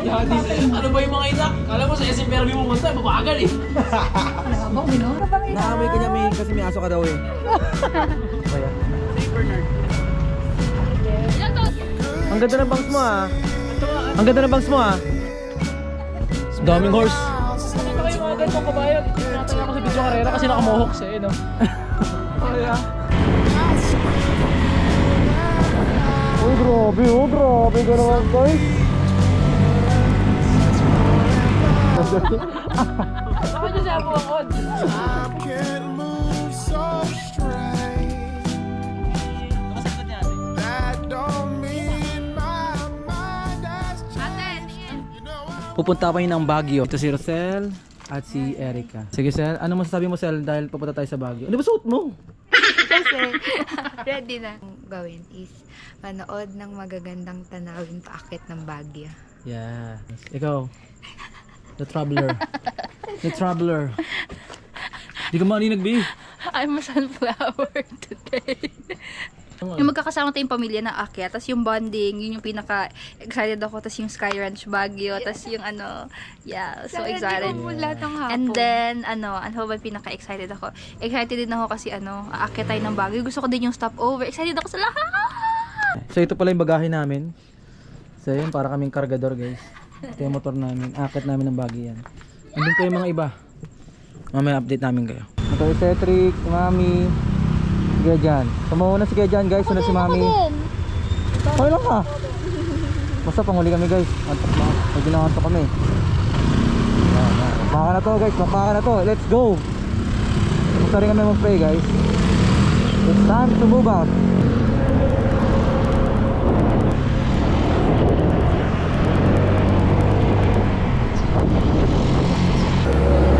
Daddy. Ano ba yung mga inak? Kala mo sa SM Fairview mo munta, mabagal eh. Habang minum? Naamoy ka niya kasi may aso ka daw eh. Kaya. Ang ganda ng bangs mo ah. Ang ganda ng bangs mo ah. Daming horse. Nakita kayo mga ganitong kabayan. Tinatay ako sa video karera kasi nakamohok siya eh, no? Kaya. Oh grabe, oh grabe ka naman guys. Bakit niya siya buwakod? Pupunta pa yun ng Baguio. Ito si Rosel at si Erica. Sige Sel, ano masasabi mo Sel dahil pupunta tayo sa Baguio? Ano ba suot mo? Kasi ready na gawin is manood ng magagandang tanawin paakit ng Baguio. Yeah. Ikaw. The traveler. The traveler. Di ka maninig, B. I'm a sunflower today. Yung magkakasama tayong pamilya na akyat, tapos yung bonding, yun yung pinaka-excited ako, tapos yung Sky Ranch Baguio, tapos yung ano, yeah, so excited. And then, ano ba pinaka-excited ako? Excited din ako kasi aakyat tayo ng Baguio. Gusto ko din yung stopover. Excited ako sa lahat! So ito pala yung bagahe namin. So yun, para kaming kargador guys. Ito yung motor namin. Akit namin ng Baguio yan. Andun po yung mga iba. Mamaya update namin kayo. Ito yung Cedric, si Mami. Sige dyan. Tumuha na sige dyan guys. Una si Mami. Okay lang ka. Basta panghuli kami guys. Antok na. Medyo nakantok kami. Maka na to guys. Maka na to. Let's go. Basta rin kami mag-pray guys. It's time to move out.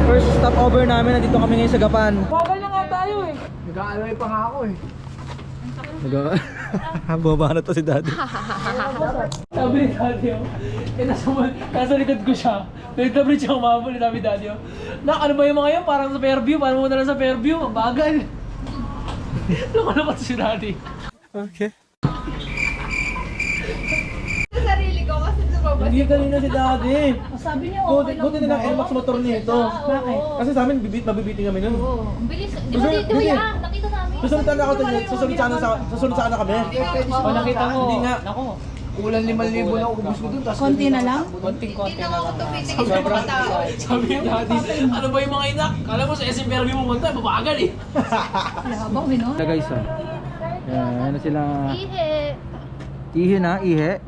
First stopover namin, nandito kami ngayon sa Gapan. Bagal na nga tayo eh. Nag-aalay pa nga ako eh. Bumaba na to si Daddy. Sabi ni Daddy oh. Nasa likod ko siya. Nagtabrid siya umabol. Sabi ni Daddy oh. Ano ba yung mga yun? Parang sa Fairview. Parang muna lang sa Fairview. Ang bagal. Lumalabas si Daddy. Okay. Sarili ko kasi lumabas. Hindi kanina si Daddy. Sabi niya, Buti na lang NMAX motor nito. Bakit? Kasi sa amin, mabibiting kami nun. Ang bilis. Di ba dito yan? Nakita namin. Susunod sana ako tayo. Susunod sana kami. O nakita mo. Hindi nga. Nako. Kulang 5,000 na ubus ko dun. Konti na lang? Konting-konti Hindi na na ako lang. tumitigil sa mga tao. Sabi ni Daddy, ano ba yung mga inak? Kala mo sa SM Fairview mo munta, mabagal eh. Habang minum? Kaya guys, yan, ano sila? Ihe. Ihe na, ihe.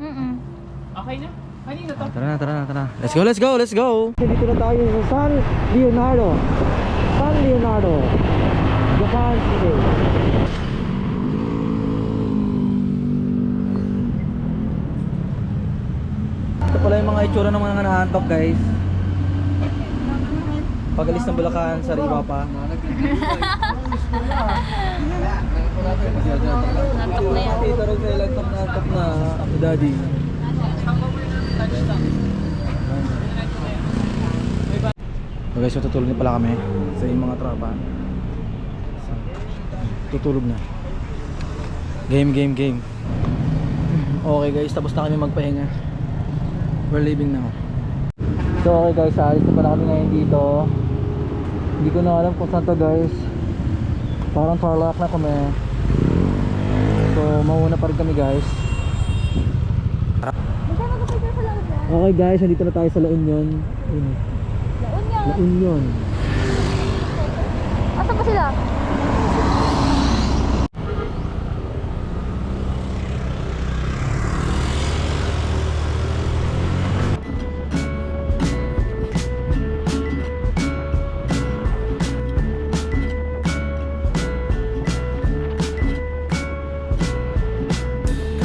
Okay na? Kanina to? Tara. Let's go. Dito na tayo sa San Leonardo. Japan City. Ito pala yung mga itsura ng mga nahantok guys. Pag-alis ng Bulacan, sariwa pa. Natok na yan. Dito rin sila nantok na Daddy. So guys, tutulog na pala kami sa yung mga tropa. So, tutulog na. Game. Okay guys, tapos na kami magpahinga. We're leaving now. So okay guys, alis na pala kami ngayon dito. Hindi ko na alam kung saan to guys. Parang Tarlac na kami. So mauna pa rin kami guys. Okay guys, nandito na tayo sa La Union. La Union. Asan ba sila?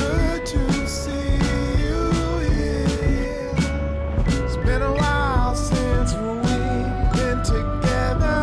Good to see you here. It's been a while since we've been together.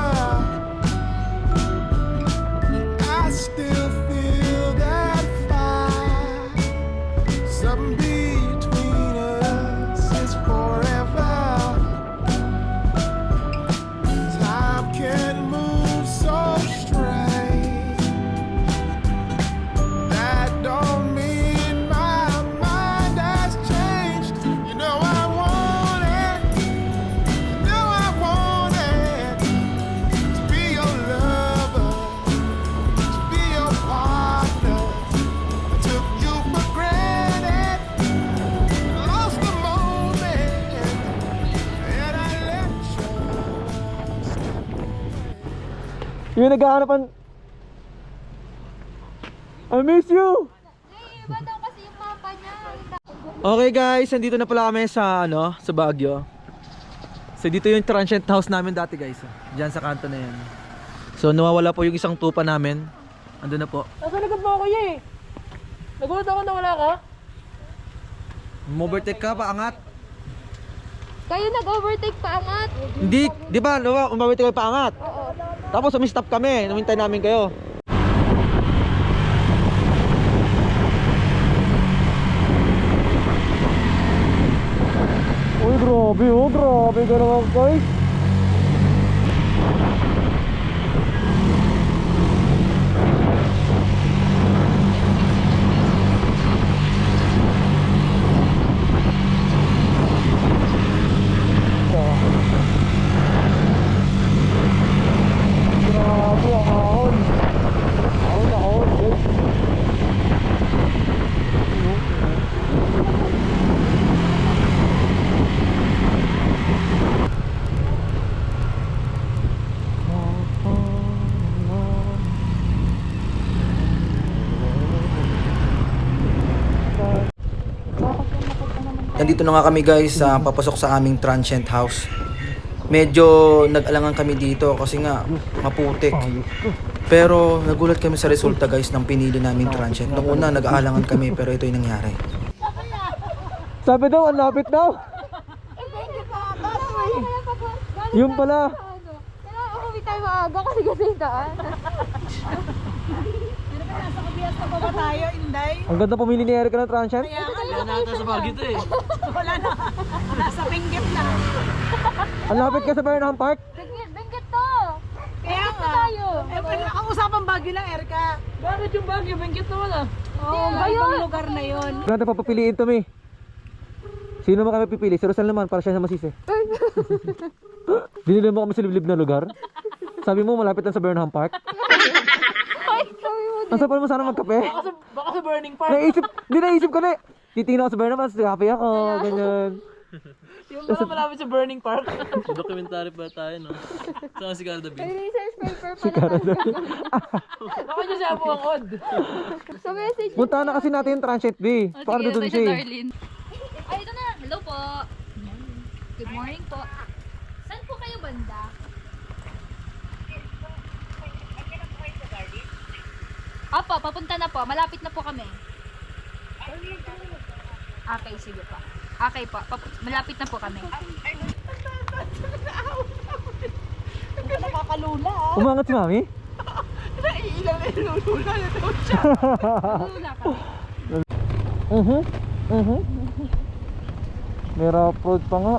Yung naghahanapan. I miss you! Iba daw kasi yung mapa niya. Okay guys, nandito na pala kami sa sa Baguio. So dito yung transient house namin dati guys. Diyan sa kanto na yan. So nawawala po yung isang tupa namin. Andun na po. Nasa likod mo ako eh. Nagulat ako na wala ka. Overtake ka, paangat. Kayo nag-overtake pa angat. Hindi, di ba? Overtake kayo paangat. Oo. Tapos umistop kami, namintay namin kayo. Uy, grabe oh, grabe ka naman guys. Grabe ang ahon. Ahon guys. Nandito na nga kami guys, papasok sa aming transient house. Medyo nag-alangan kami dito kasi nga maputik. Pero nagulat kami sa resulta guys ng pinili namin transient. Noong una nag-aalangan kami pero ito yung nangyari. Sabi daw, ang lapit daw. Yung pala. Kailangan umuwi tayo maaga kasi yung daan. Ang ganda pumili ni Erica ng transient. Wala na ata sa Baguio to eh. Nasa Benguet na. Ang lapit ka sa Burnham Park. Bingkit to! Kaya Bingkit nga. tayo! Ang usapang Baguio lang, Erika. Bakit yung Baguio? Bangkit naman ah. Oo, ibang lugar na yun. Wala na papapiliin to, Mi. Sino mo kami pipili? Si Rosal naman para siya na masisi. Binili mo kami sa liblib na lugar. Sabi mo malapit lang sa Burnham Park. Nasa pa mo sana magkape? Baka sa Burning Park. Naisip ko na eh. Titingin ako sa Burnham Park, kape ako, ganyan. Yung mga malapit sa Burning Park. Documentary pa tayo no? Saan si Carla Bin? Research paper pala. Baka niya siya po ang odd. So message. Punta na kasi natin yung transient B. Para doon siya. Ay, ito na. Hello po. Good morning po. Saan po kayo banda? Opo, papunta na po. Malapit na po kami. Okay, sige po. Okay po. Malapit na po kami. Nakakalula ah. Umangat si Mami? Naiilang na yung lula na daw siya. Lula kami. May rough road pa nga.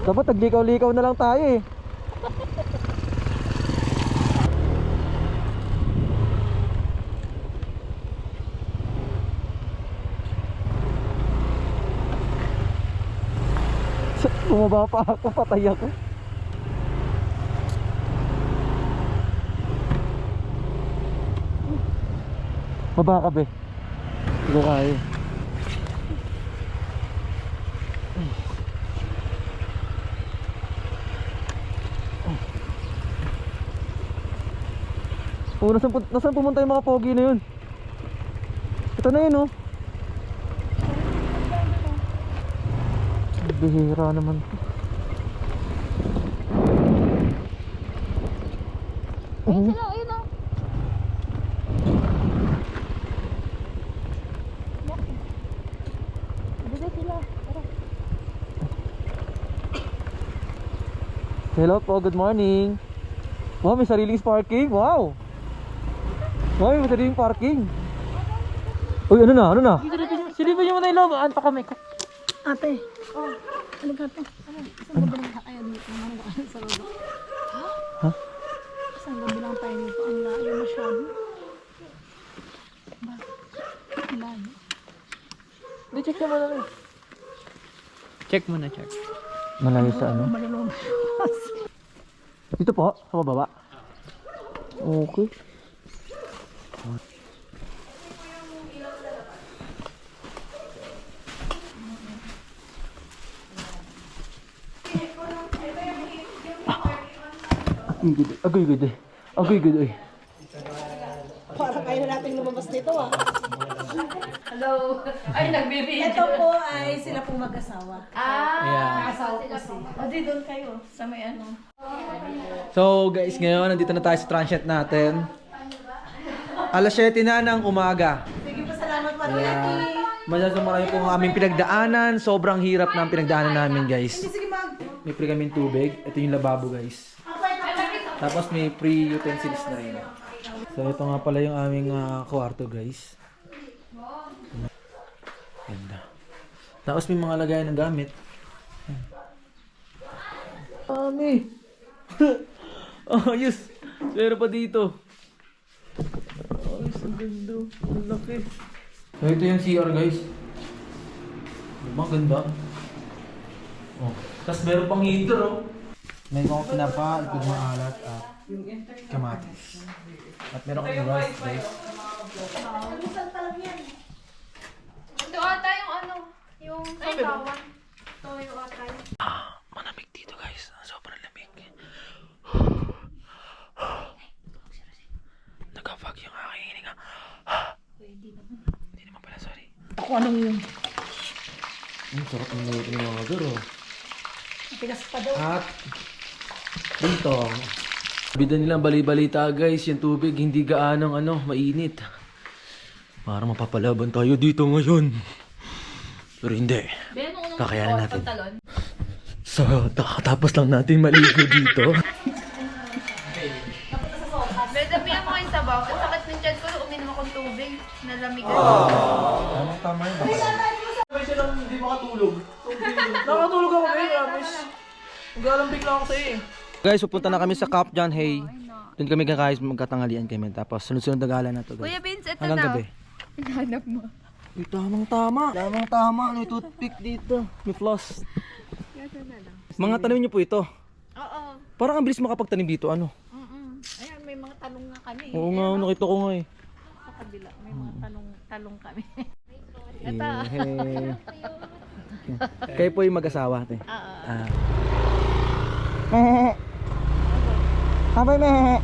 Dapat naglikaw-likaw na lang tayo eh. Bumaba pa ako, patay ako. Baba ka be. Hindi ko kaya. Oh, nasaan pumunta yung mga pogi na yun? Ito na yun oh. Bihira naman to. Ayun sila, ayun o. Dito sila. Hello po, good morning. Wow, may sariling parking. Wow. Wow, may sariling parking. Uy, ano na? Silipin niyo muna yung loob. Ano pa kami? Ate. Oh, ano ka to? Saan gabi lang tayo dito? Sa loob. Ha? Saan gabi lang tayo dito? Ang layo masyado. Ba? Ang layo. Hindi, check naman namin. Check muna, check. Malayo sa ano? Malulong. Dito po, sa bababa. Okay. Agoy good eh. Agoy good eh. Parang kaya na natin lumabas dito ah. Hello. Ay, nagbibideo. Ito po ay sila po mag-asawa. Yeah. Asawa ko kasi. O di doon kayo. Sa may ano. So guys, ngayon nandito na tayo sa transient natin. Alas 7 na ng umaga. Sige po, salamat po. Masyadong marami po ang aming pinagdaanan. Sobrang hirap ng pinagdaanan namin guys. Sige mag. May free kaming tubig. Ito yung lababo guys. Tapos may free utensils na rin. So ito nga pala yung aming kwarto guys. Ganda. Tapos may mga lagayan ng gamit. Ami. Oh, yes. Meron pa dito. Ay, ang ganda. Ang laki. So ito yung CR guys. Diba, ganda. Oh. Tapos meron pang heater oh. May mga pinapa, ipag mga alat at kamatis. At meron kang rice guys. Ito ata yung ano, yung kaitawan. Ito yung ata yung... Manamig dito guys. Sobrang lamig. Nagka-fog yung aking hininga. Hindi naman pala, sorry. Ako anong... sarap ng luto ng mga garo. Pinas pa daw. At dito, bida nilang bali-balita guys, yung tubig hindi gaanong mainit. Para mapapalaban tayo dito ngayon. Pero hindi. Kakayanan natin. So, kakatapos lang natin maligo dito. Bedabihan mo kayo sabaw. Ang sakit ng tiyan ko, uminom akong tubig. Nalamigan. Tama yun. Sabay siya lang hindi makatulog. Nakatulog ako eh, promise. Maglalambing lang ako sa'yo eh. Guys, pupunta na kami sa Camp John Hay. Doon kami kakain, magkatanghalian kami. Tapos sunod-sunod na gala na to guys. Kuya Vince, ito Hanggang na. gabi. Hinahanap mo. Uy, tamang-tama. Tamang-tama. May toothpick dito. May floss. Mga tanim niyo po ito. Oo. Parang ang bilis makapagtanim dito. Ano? Ayan, may mga tanong nga kami. Oo nga, nakita ko nga eh. Sa kabila, may mga talong kami. Kayo po yung mag-asawa. Ate. Oo. Habay mehe.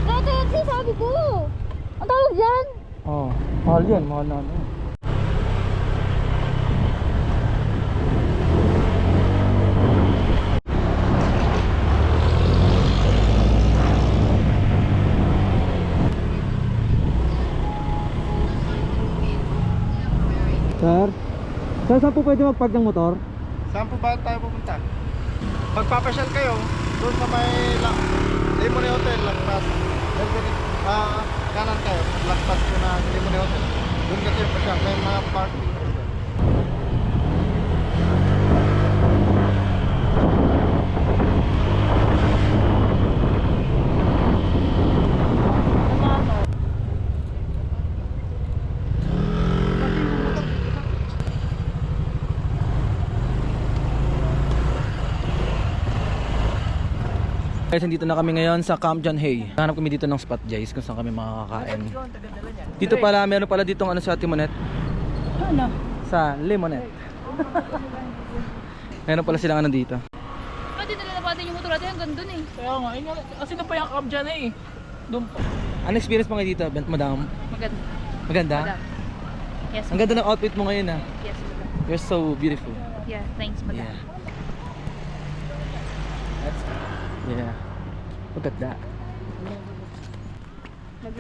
Ito yung sinasabi ko. Ang tawag dyan. Oh, mahal yan. Mahal na ano. Sir? Sir, saan po pwede mag-park ng motor? Saan po ba tayo pupunta? Magpapasyal kayo doon sa may Limone Hotel, Lagpas. Kanan kayo, Lagpas po na Limone Hotel. Doon kasi pa siya, may mga parking. Guys, nandito na kami ngayon sa Camp John Hay. Hanap kami dito ng spot guys kung saan kami makakakain. Dito pala, meron pala dito sa Timonet. Ano? Sa Limonette. Meron pala silang dito. Pwede nila napatin yung motor natin hanggang dun eh. Kaya nga, yun nga, kasi doon pa yung camp dyan eh. Doon pa. Ano experience mo ngayon dito, madam? Maganda. Maganda? Madam. Yes, Ang ganda ng outfit mo ngayon Yes, madam. You're so beautiful. Yeah, thanks, madam. Yeah. Yeah. Look at that. Look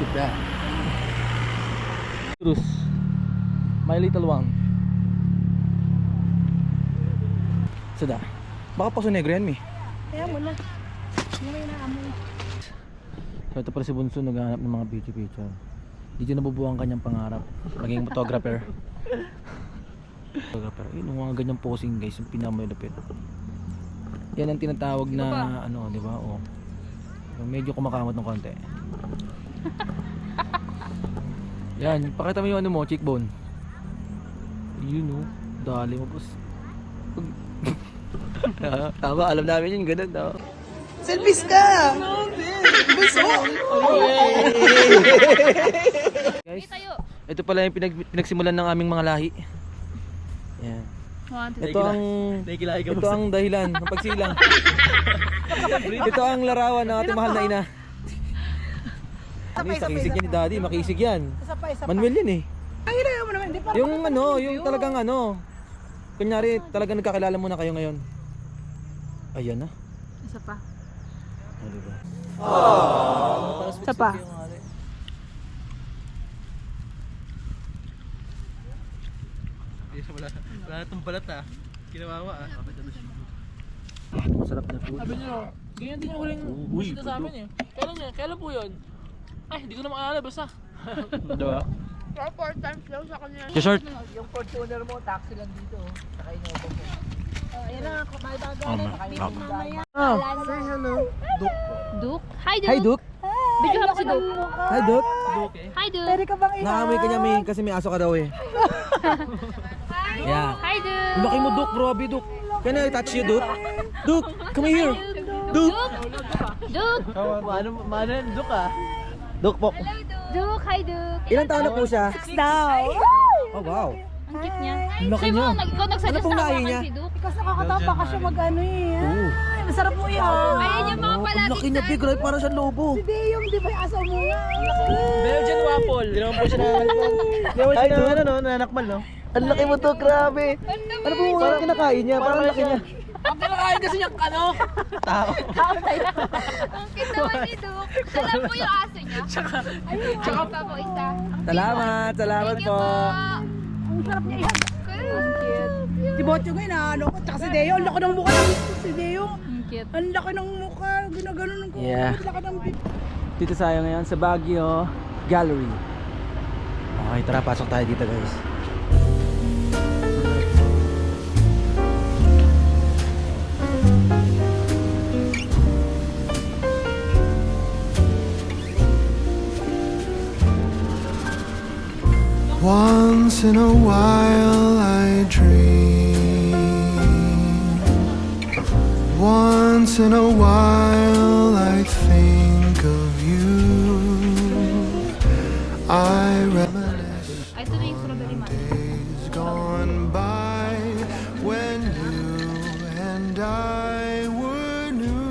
at that. Cruz. My little one. Sada. Baka pa sa negro yan, Mi. Kaya mo na. May naamoy. So ito pala si Bunso naghahanap ng mga picture. Hindi niya nabubuo ang kanyang pangarap. Maging photographer. Photographer. Yun, mga ganyang posing guys, yung pinakamalapit. Yan ang tinatawag na di ba? Oh. Medyo kumakamot ng konti. Yan, pakita mo yung mo, cheekbone. Yun oh, dali mo boss. Tama, alam namin yung ganun no. Selfies ka! Guys, ito pala yung pinagsimulan ng aming mga lahi. Yan. Ito ang dahilan ng pagsilang. Ito ang larawan ng ating mahal na ina. Hindi, sa kisig yan ni Daddy, makisig yan. Manuel yan eh. Yung ano, yung talagang ano. Kunyari, talagang nagkakilala muna kayo ngayon. Ayan na. Isa pa. Oh, diba? Isa pa. Wala itong balat ah. Kinawawa ah. Masarap na food. Sabi niyo, ganyan din yung huling bisita sa amin eh. Kailan po yun? Ay, hindi ko na maalala, basta. Diba? 4 times daw sa kanya. Short. Yung Fortuner mo, taxi lang dito. Saka Innova mo. Ayan na, kumabaga Oh, na. Mamaya. Say hello. Duke? Hi, Duke. Hi, Duke. Video ka si Duke. Hi, Duke. Hi, Duke. Pwede ka bang Naamoy ka niya, may, kasi may aso ka daw eh. Yeah. Hi, Duke. Ang laki mo, Duke. Grabe, Duke. Can I touch you, Duke? Duke, come here. Duke. Duke. Mano yan, Duk ah. Duke po. Duke. Hi, Duke. Ilang taon na po siya? 6 daw. Oh, wow. Ang cute niya. Ang laki Sabi mo, niya. ikaw nagsuggest Ano pong na lahi hawakan niya? si Duke. Kasi nakakatawa ka siya mag-ano eh. Oo. Ay, masarap mo yan. Ayan yung mga Ang palapit laki niya, big right? Parang siyang lobo. Hindi yung, di ba yung aso mo nga? Belgian waffle. Hindi naman po siya nananakmal. Hindi naman siya ano, no, nananakmal no? Ang laki mo to, grabe. Ano po mga kinakain niya? Parang laki niya. Ang kinakain kasi niyang ano? Ang cute naman ni Duke. Alam mo yung aso niya? Tsaka pa po isa. Salamat, salamat Thank you po. po. Ang sarap niya yan. Ang cute. Si Botyo nga inaano ko, tsaka si Deo. Ang laki ng mukha ng si Deo. Ang cute. Ang laki ng mukha, ginaganon ko. Yeah. Ang laki ng bib. Dito tayo ngayon sa Baguio Gallery. Okay, tara, pasok tayo dito guys. Once in a while I dream. Once in a while I think of you. I reminisce Ay, ito na yung strawberry man. days gone by when you and I were new.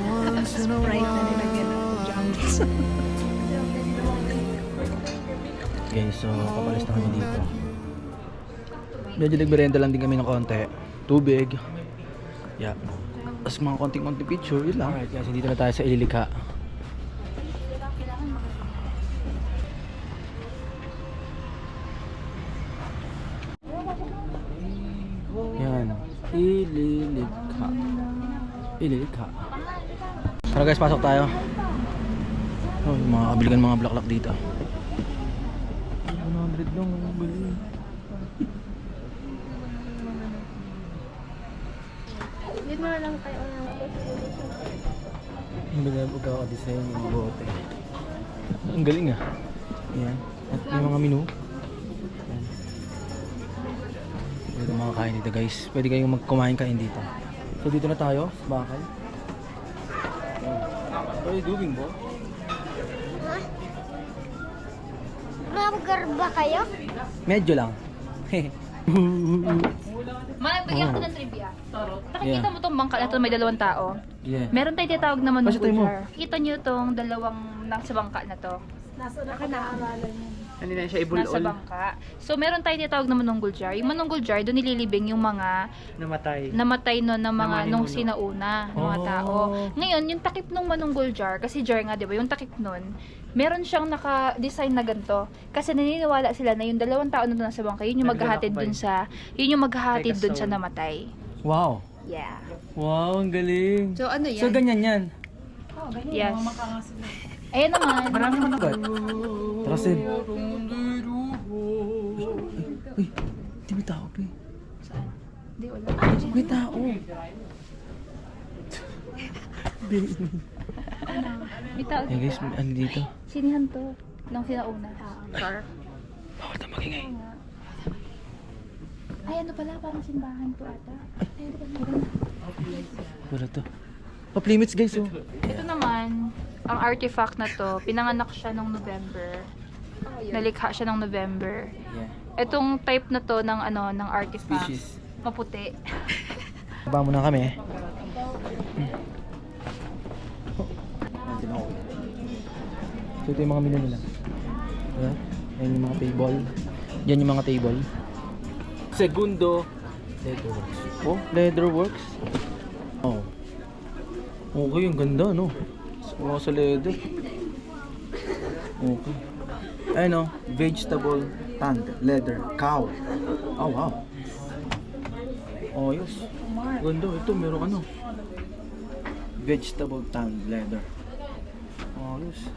Once in a while. Okay, so kapalis na kami dito. Medyo nagmerenda lang din kami ng konti. Tubig. Yeah. Tapos mga konting-konting picture, yun lang. Alright guys, dito na tayo sa Ililikha. Yan. Ililikha. Ililikha. Tara guys, pasok tayo. Oh, yung mga kabiligan mga bulaklak dito. 100 lang ang bili. Dito na lang tayo. Ang ganda pagkakadesign ng bote. Ang galing ah. Yan. At may mga menu. Yan. Pwede mga kain dito guys. Pwede kayong magkumain-kain dito. So dito na tayo sa bakal. What are you doing, bro? Mabugar ba kayo? Medyo lang. Manang bigyan ko ng trivia. Nakikita Yeah. mo tong bangka na to may dalawang tao. Yeah. Meron tayong tinatawag na Basta tayo mo. manungkular. Kita nyo tong dalawang nasa bangka na to. Nasa nakanaaralan niya. Hindi na siya Nasa bangka. So meron tayong tinatawag na manunggul jar. Yung manunggul jar, doon nililibing yung mga namatay no ng mga nung sinauna, mga Oh. tao. Ngayon, yung takip ng manunggul jar, kasi jar nga, di ba? Yung takip nun, meron siyang naka-design na ganito. Kasi naniniwala sila na yung dalawang tao na doon nasa bangka, yun yung maghahatid dun sa, yun yung maghahatid dun sa namatay. Wow. Yeah. Wow, ang galing. So ano yan? So ganyan yan. Yes. Ayan naman. Marami mo nagat. Tara, Sid. Uy, di may tao, pre. Hindi, wala. May tao. May tao. Hey guys, ano dito? Sinihan to. Nung sinauna. Car. Bawal na magingay. Ay, ano pala? Parang simbahan to ata. Wala to. Pa-Plymouth guys, oh. Ito naman, ang artifact na to, pinanganak siya nung November. Nalikha siya ng November. Yeah. Itong type na to ng ano, ng artifact. Species. Maputi. Baba muna kami. So ito yung mga menu nila. Ayan. Ayan yung mga table. Yan yung mga table. Segundo. Leatherworks. Oh, Leatherworks. Oh. Okay, ang ganda, no? Sa leather. Okay. Ayun, vegetable tanned leather cow. Oh, wow. Oh, yes. Ganda. Ito, meron ano. Vegetable tanned leather. Oh, yes.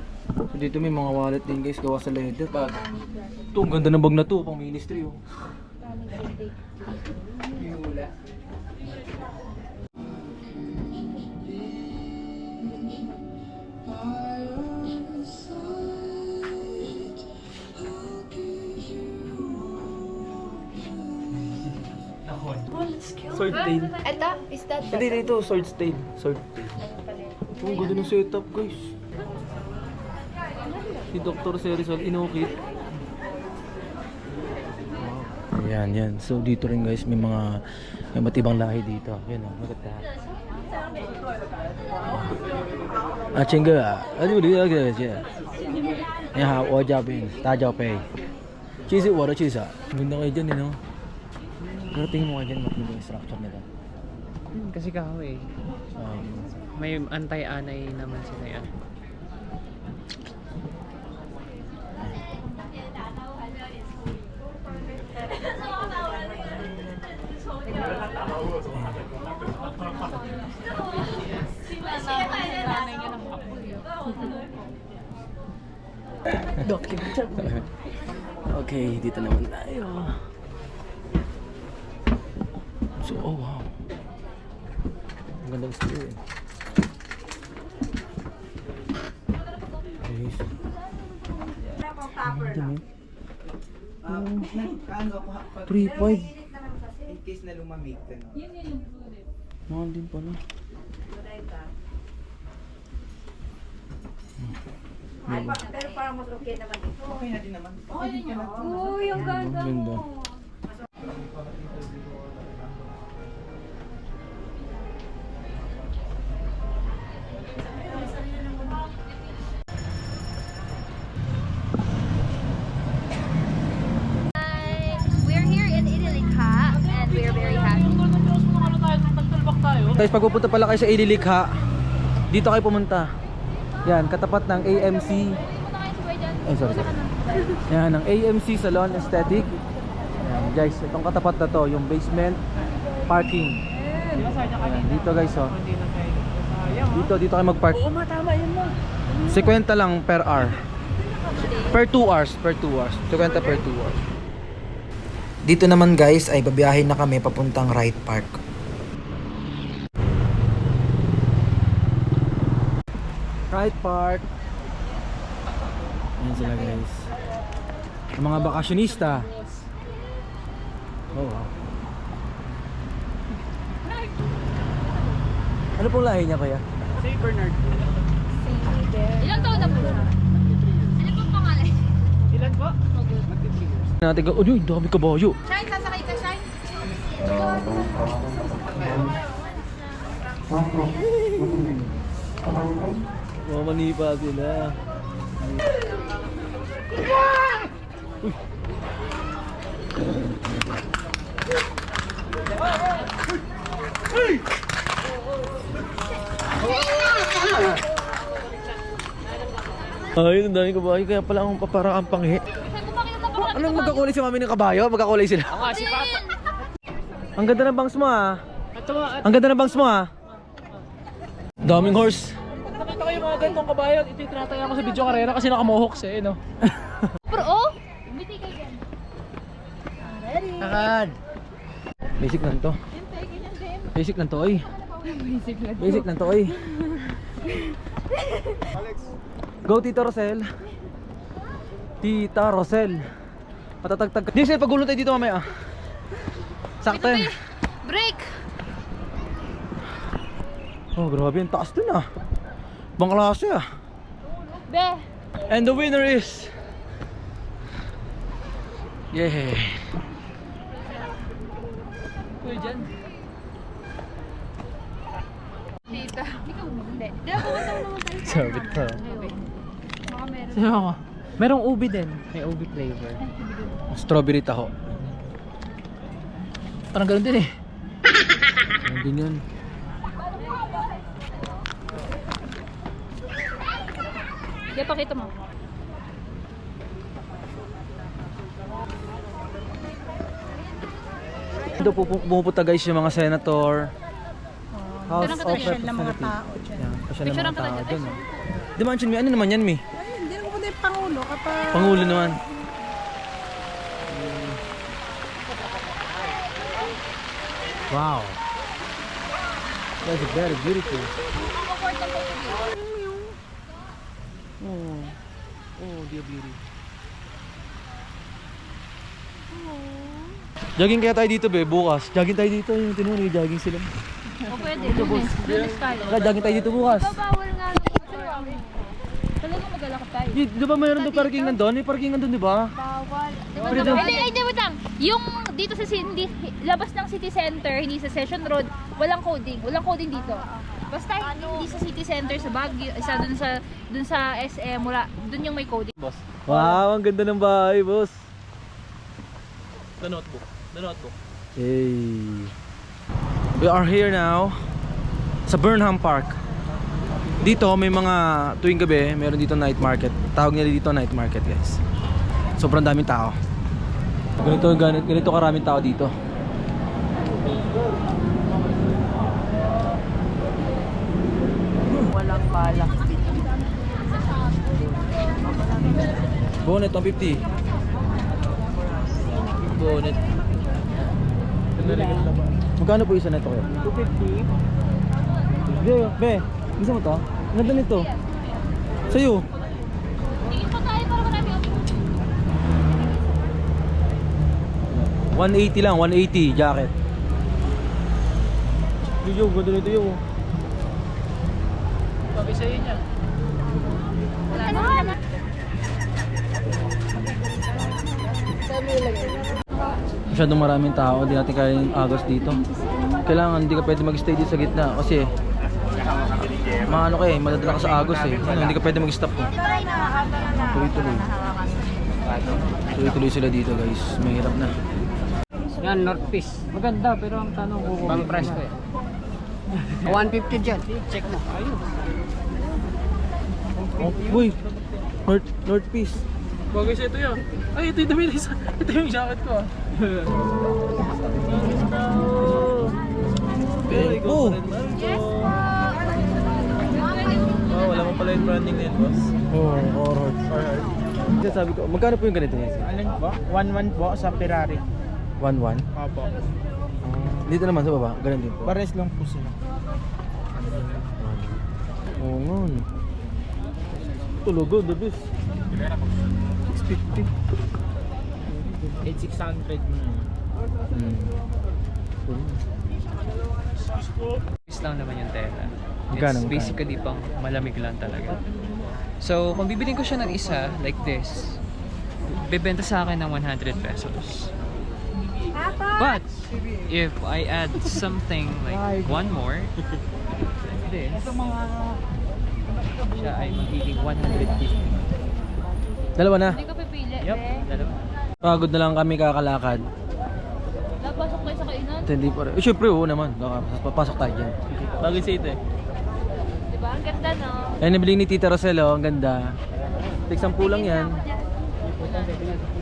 Dito may mga wallet din guys, gawa sa leather. Bag. Ito, ang ganda ng bag na to, pang ministry oh. Sword tail. Ito, is that Hindi, dito, sword tail. Sword tail. Oh, ang ganda ng setup guys. Si Dr. Serizal inukit. Wow. Ayan, yan. So dito rin guys, may iba't ibang lahi dito. Yan o, look at that. Ano di agad siya? Yan, wajabin, tajawpay. Cheese it, water cheese ah. Ganda kayo dyan, no? Pero tingin mo kayo dyan, matindi yung structure nila. Kasi kahoy. May anti-anay naman sila yan. Okay, dito naman tayo. So, oh wow. Ang gandang stair eh. Guys. Ang dami. 3.5. In case na lumamig ka no. Mahal din pala. Pero parang mas okay naman ito. Okay na din naman. Uy, ang ganda. Ang ganda. We're here in Ililikha and we're very happy. Guys, pag pupunta pala kayo sa Ililikha, dito kayo pumunta. Yan, katapat ng AMC. Ay, sorry. Yan, ng AMC Salon Aesthetic. Yan, guys, itong katapat na to, yung basement parking. Yan, dito guys, oh. Dito kayo mag-park. Oo, tama yun mo. 50 lang per hour. Per 2 hours, 50 per 2 hours. Dito naman guys ay babiyahin na kami papuntang Wright Park. Wright Park. Ayan sila guys. Ang mga bakasyonista. Oh wow. Ano pong lahi niya kaya? Saint Bernard. Ilang taon na po siya? Ano pong pangalan? Ilan po? Natin ka, oh, dami kabayo. Shine, sasakay ka, Shine? Mamanipa sila. Ay, ang dami kabayo, kaya pala akong paparaan panghi. Anong magkakulay si mami ng kabayo? Magkakulay sila. Ako si Papa. Ang ganda ng bangs mo ah. At Ang ganda ng bangs mo ah. Daming horse. nakita ko yung mga gantong kabayo. Ito yung tinataya ko sa video karera kasi nakamohawk siya, no? Pero oh, biti kayo dyan. Akad. Basic lang to. Basic lang to, oy. Basic lang to, oy. Go, Tita Rosel. Tita Rosel. Matatagtag ka. Diesel, pagulong tayo dito mamaya. Sakto yan. Break! Oh, grabe yung taas dun ah. Bang klase ah. Be! And the winner is Yeah. Uy, dyan. Tita. Ikaw hindi. Di ba pumunta mo naman tayo? Sabit ka. Baka meron. Sabi ako. Merong ubi din. May ubi flavor. Strawberry taho. Parang ganun din eh. Ano din yun? Di, pakita mo. Dito pumupunta guys yung mga senator. House Doon ang of katasyan ng mga Representatives. tao dyan. Yan, pasya ng Picture mga ang tao katasyan. dyan. Oh. Di ba, Anchon, ano naman yan, Mi? Ay, hindi naman po yung Pangulo kapag... Pangulo naman. Wow. That's very beautiful. Oh, oh, dear beauty. Jogging kaya tayo dito, be, bukas. Jogging tayo dito, yung tinuro, jogging sila. O pwede, lunes. Lunes tayo. Jogging tayo dito bukas. Bawal nga naman. Talagang mag-alakot tayo. Di ba mayroon doon parkingan doon? May parkingan doon, di ba? Bawal. Freedom. Ay, wait lang. Yung dito sa hindi, labas ng city center, hindi sa Session Road, walang coding. Walang coding dito. Basta hindi sa city center, sa Baguio, isa dun sa SM, wala. Dun yung may coding. Wow, ang ganda ng bahay, boss. The notebook. The notebook. Hey. We are here now sa Burnham Park. Dito may mga tuwing gabi, meron dito night market. Tawag nila dito night market, guys. Sobrang daming tao. Ganito karaming tao dito. Walang balak. Bonnet 150. Bonnet. Magkano po isa nito kayo? 250. Be, gusto mo to? Ang ganda nito. Sa'yo. Tingin pa tayo para marami kami. 180 lang, 180 jacket. Yo, ganda nito yo. Sabi sa'yo niya. Wala naman. Masyadong maraming tao, hindi natin kaya yung agos dito. Kailangan hindi ka pwede mag-stay dito sa gitna kasi maano ka eh, madadala ka sa agos eh. Ano, hindi ka pwede mag-stop eh. Tuloy-tuloy. Tuloy-tuloy sila dito guys, mahirap na. Yan, North Peace. Maganda, pero ang tanong ko bang price ko eh. 150 dyan. Check mo. Ayun. Oh, uy, North Peace. Bagay sa ito yan. Ay, ito yung dami. Ito yung jacket ko ah. Oh! Oh, wala mo pala yung branding na yun, boss. Oh, alright. Kasi sabi ko, magkano po yung ganito niya? Alin po? 1-1 po sa Ferrari. 1-1? Opo. Dito naman sa baba, ganun din po. Pares lang po sila. Oo nga. Tulogo, the best. 650. 8,600 mo na. Is lang naman yung tela. Magkano, It's magkano? basically pang malamig lang talaga. So, kung bibiling ko siya ng isa, like this, bebenta sa akin ng 100 pesos. But, if I add something like one more, like this, siya ay magiging 150. Dalawa na. Hindi ka pipili. Yup, dalawa. Pagod na lang kami kakalakad. Napasok kayo sa kainan. At hindi pa rin. Siyempre, oo naman. Papasok tayo dyan. Bagay sa ito eh. Diba? Ang ganda, no? Ayan, nabili ni Tita Rosel, oh. Ang ganda. Tig 10 lang yan.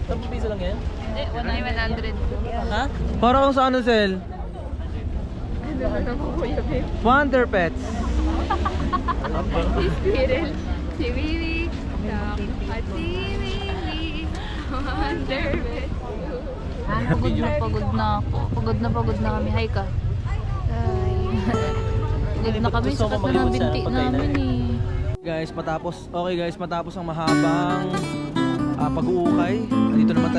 10 piso lang yan? Hindi, 100. Ha? Para kung sa ano, Sel? Wonder Pets. Si Squirrel, si Wiwi, at si Wiwi, Wonderbed. Pagod na ako. Pagod na kami. Hi ka. Hi. Pagod na kami. Gusto ko Sakat na ng mag-iwan sa binti pagkainan. namin eh. Guys, matapos ang mahabang pag-uukay, dito naman